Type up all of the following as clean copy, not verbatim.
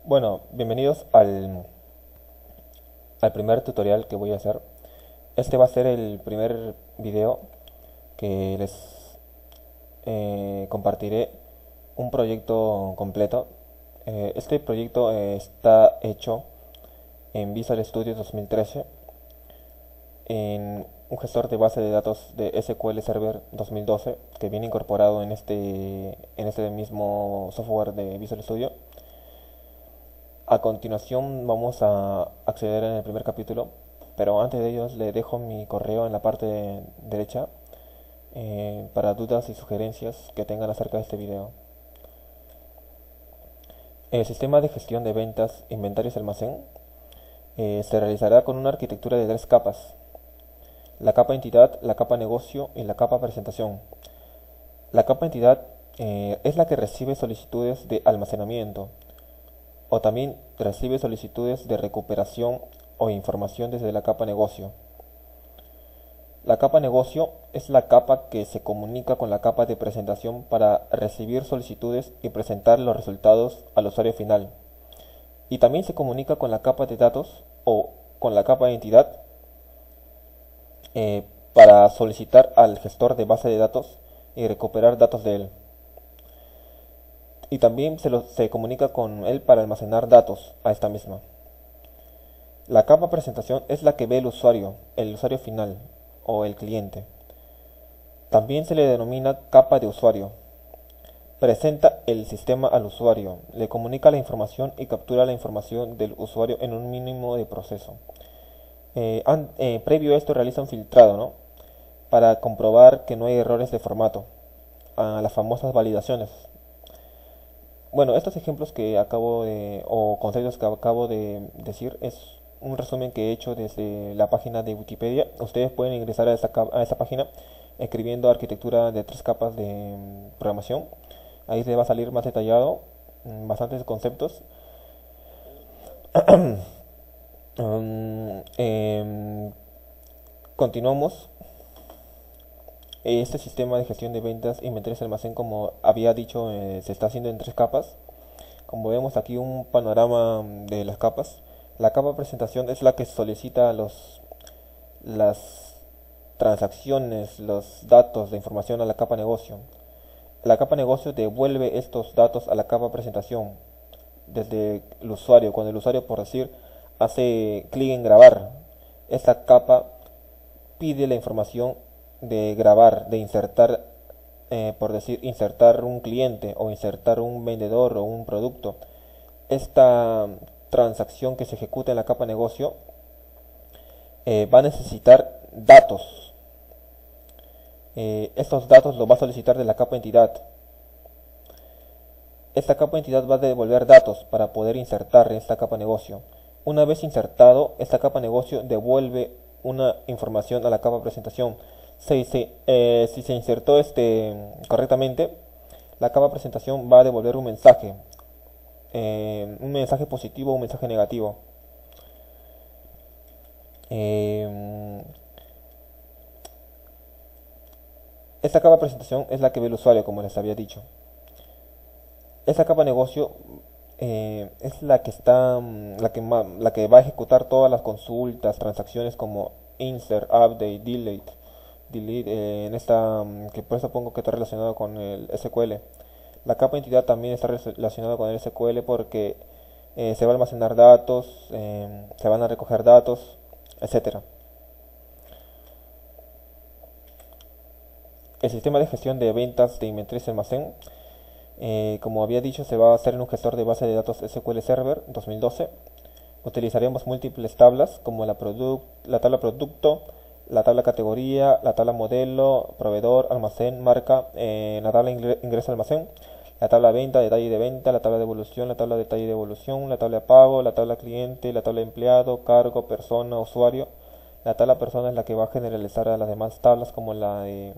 Bueno, bienvenidos al primer tutorial que voy a hacer. Este va a ser el primer video que les compartiré un proyecto completo. Este proyecto está hecho en Visual Studio 2013 en un gestor de base de datos de SQL Server 2012 que viene incorporado en este mismo software de Visual Studio. A continuación vamos a acceder en el primer capítulo, pero antes de ello le dejo mi correo en la parte derecha para dudas y sugerencias que tengan acerca de este video. El sistema de gestión de ventas, inventarios y almacén se realizará con una arquitectura de tres capas: la capa entidad, la capa negocio y la capa presentación. La capa entidad es la que recibe solicitudes de almacenamiento, o también recibe solicitudes de recuperación o información desde la capa negocio. La capa negocio es la capa que se comunica con la capa de presentación para recibir solicitudes y presentar los resultados al usuario final. Y también se comunica con la capa de datos o con la capa de entidad para solicitar al gestor de base de datos y recuperar datos de él. Y también se comunica con él para almacenar datos a esta misma. La capa presentación es la que ve el usuario final o el cliente. También se le denomina capa de usuario. Presenta el sistema al usuario, le comunica la información y captura la información del usuario en un mínimo de proceso. Previo a esto realiza un filtrado, ¿no? Para comprobar que no hay errores de formato, a las famosas validaciones. Bueno, estos ejemplos o conceptos que acabo de decir es un resumen que he hecho desde la página de Wikipedia. Ustedes pueden ingresar a esta página escribiendo arquitectura de tres capas de programación. Ahí les va a salir más detallado, bastantes conceptos. Continuamos. Este sistema de gestión de ventas, inventarios y almacén, como había dicho, se está haciendo en tres capas. Como vemos aquí un panorama de las capas. La capa presentación es la que solicita las transacciones, los datos de información a la capa negocio. La capa negocio devuelve estos datos a la capa presentación desde el usuario. Cuando el usuario, por decir, hace clic en grabar, esta capa pide la información de grabar, de insertar, por decir, insertar un cliente o insertar un vendedor o un producto. Esta transacción que se ejecuta en la capa negocio va a necesitar datos. Estos datos los va a solicitar de la capa entidad. Esta capa entidad va a devolver datos para poder insertar en esta capa negocio. Una vez insertado, esta capa negocio devuelve una información a la capa presentación. Si se insertó correctamente, la capa presentación va a devolver un mensaje positivo o un mensaje negativo. Esta capa presentación es la que ve el usuario, como les había dicho. Esta capa negocio es la que va a ejecutar todas las consultas, transacciones como insert, update, delete, que por eso pongo que está relacionado con el SQL. La capa entidad también está relacionada con el SQL porque se va a almacenar datos, se van a recoger datos, etcétera. El sistema de gestión de ventas de inventarios y almacén, como había dicho, se va a hacer en un gestor de base de datos SQL Server 2012. Utilizaremos múltiples tablas como la tabla producto, la tabla categoría, la tabla modelo, proveedor, almacén, marca, la tabla ingreso almacén, la tabla venta, detalle de venta, la tabla de evolución, la tabla de detalle de evolución, la tabla de pago, la tabla cliente, la tabla de empleado, cargo, persona, usuario. La tabla persona es la que va a generalizar a las demás tablas como la de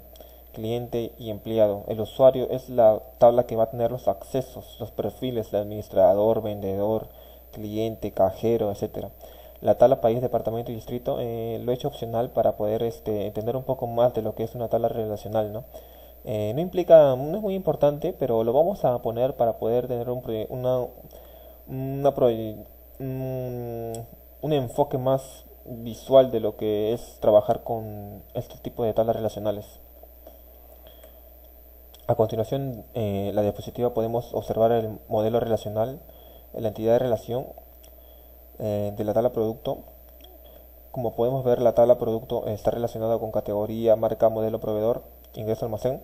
cliente y empleado. El usuario es la tabla que va a tener los accesos, los perfiles de administrador, vendedor, cliente, cajero, etcétera. La tabla país, departamento y distrito lo he hecho opcional para poder entender un poco más de lo que es una tabla relacional, ¿no? No es muy importante, pero lo vamos a poner para poder tener una proye- un, un enfoque más visual de lo que es trabajar con este tipo de tablas relacionales. A continuación, en la diapositiva podemos observar el modelo relacional, la entidad de relación de la tabla producto. Como podemos ver, la tabla producto está relacionada con categoría, marca, modelo, proveedor, ingreso, almacén.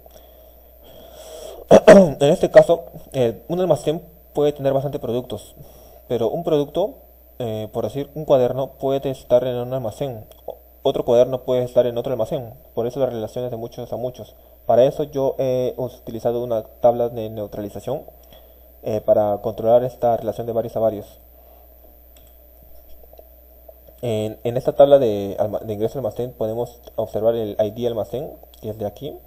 En este caso, un almacén puede tener bastantes productos, pero un producto, por decir, un cuaderno puede estar en un almacén, otro cuaderno puede estar en otro almacén, por eso las relaciones de muchos a muchos. Para eso yo he utilizado una tabla de neutralización para controlar esta relación de varios a varios. En esta tabla de ingreso al almacén podemos observar el ID almacén, que es de aquí,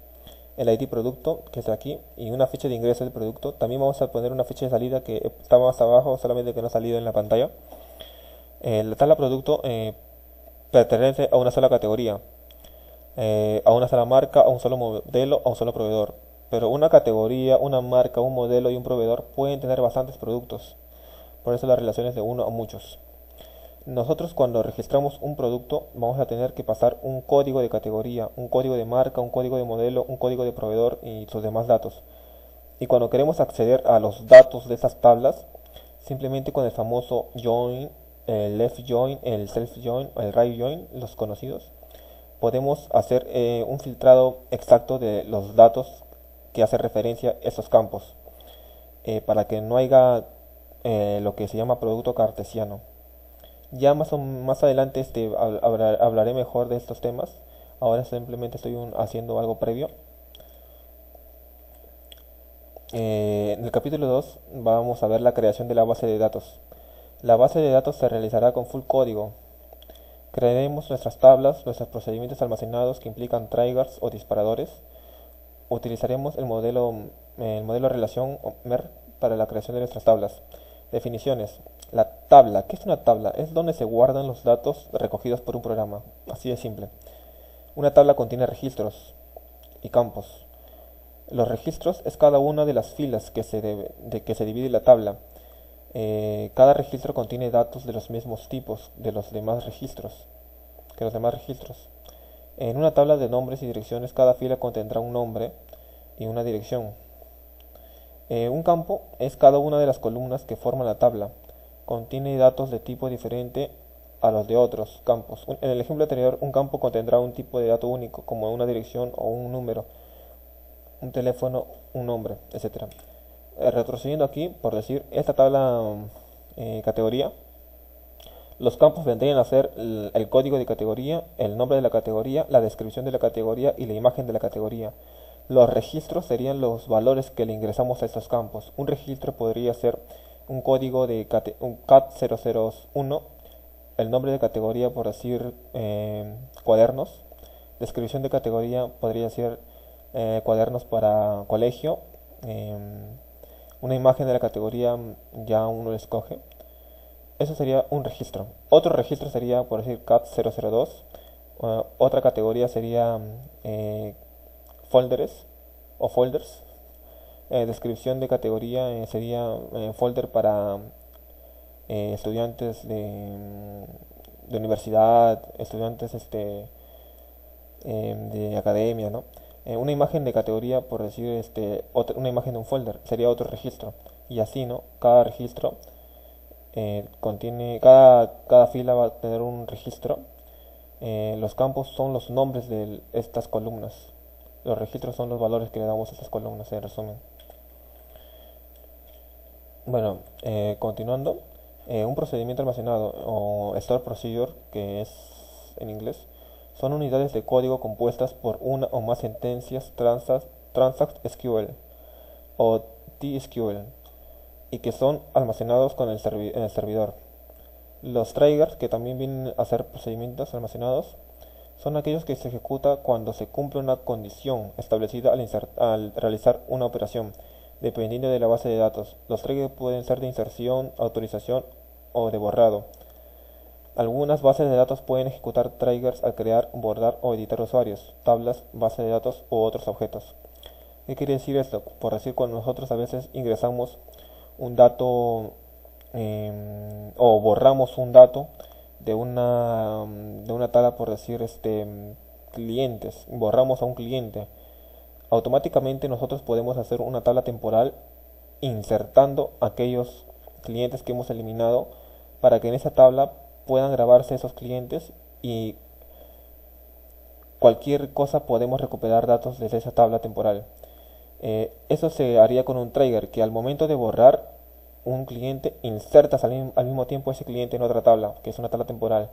el ID producto, que es de aquí, y una fecha de ingreso del producto. También vamos a poner una fecha de salida que está más abajo, solamente que no ha salido en la pantalla. La tabla producto pertenece a una sola categoría, a una sola marca, a un solo modelo, a un solo proveedor. Pero una categoría, una marca, un modelo y un proveedor pueden tener bastantes productos. Por eso las relaciones de uno a muchos. Nosotros cuando registramos un producto vamos a tener que pasar un código de categoría, un código de marca, un código de modelo, un código de proveedor y sus demás datos. Y cuando queremos acceder a los datos de esas tablas, simplemente con el famoso join, el left join, el self join, el right join, los conocidos, podemos hacer un filtrado exacto de los datos que hace referencia a esos campos, para que no haya lo que se llama producto cartesiano. Ya más adelante hablaré mejor de estos temas. Ahora simplemente estoy haciendo algo previo. En el capítulo 2 vamos a ver la creación de la base de datos. La base de datos se realizará con full código. Crearemos nuestras tablas, nuestros procedimientos almacenados que implican triggers o disparadores. Utilizaremos el modelo relación o MER para la creación de nuestras tablas. Definiciones. La tabla. ¿Qué es una tabla? Es donde se guardan los datos recogidos por un programa. Así de simple. Una tabla contiene registros y campos. Los registros es cada una de las filas de que se divide la tabla. Cada registro contiene datos de los mismos tipos de los demás registros que los demás registros. En una tabla de nombres y direcciones, cada fila contendrá un nombre y una dirección. Un campo es cada una de las columnas que forman la tabla. Contiene datos de tipo diferente a los de otros campos. En el ejemplo anterior, un campo contendrá un tipo de dato único, como una dirección o un número, un teléfono, un nombre, etc. Retrocediendo aquí, por decir, esta tabla categoría, los campos vendrían a ser el código de categoría, el nombre de la categoría, la descripción de la categoría y la imagen de la categoría. Los registros serían los valores que le ingresamos a estos campos. Un registro podría ser un código de un CAT001, el nombre de categoría, por decir, cuadernos. Descripción de categoría podría ser cuadernos para colegio. Una imagen de la categoría ya uno lo escoge. Eso sería un registro. Otro registro sería, por decir, CAT002. Otra categoría sería folders o folders. Descripción de categoría sería folder para estudiantes de universidad, estudiantes de academia, ¿no? Una imagen de categoría, por decir, una imagen de un folder, sería otro registro. Y así, ¿no? Cada registro cada fila va a tener un registro. Los campos son los nombres de estas columnas. Los registros son los valores que le damos a estas columnas, en resumen. Bueno, continuando, un procedimiento almacenado o store procedure, que es en inglés, son unidades de código compuestas por una o más sentencias Transact SQL o TSQL y que son almacenados en el servidor. Los triggers, que también vienen a ser procedimientos almacenados, son aquellos que se ejecutan cuando se cumple una condición establecida al realizar una operación, dependiendo de la base de datos. Los triggers pueden ser de inserción, autorización o de borrado. Algunas bases de datos pueden ejecutar triggers al crear, borrar o editar usuarios, tablas, bases de datos u otros objetos. ¿Qué quiere decir esto? Por decir, cuando nosotros a veces ingresamos un dato o borramos un dato de una tabla, por decir, clientes, borramos a un cliente, automáticamente nosotros podemos hacer una tabla temporal insertando aquellos clientes que hemos eliminado para que en esa tabla puedan grabarse esos clientes y cualquier cosa podemos recuperar datos desde esa tabla temporal. Eso se haría con un trigger que al momento de borrar un cliente insertas al mismo tiempo ese cliente en otra tabla, que es una tabla temporal.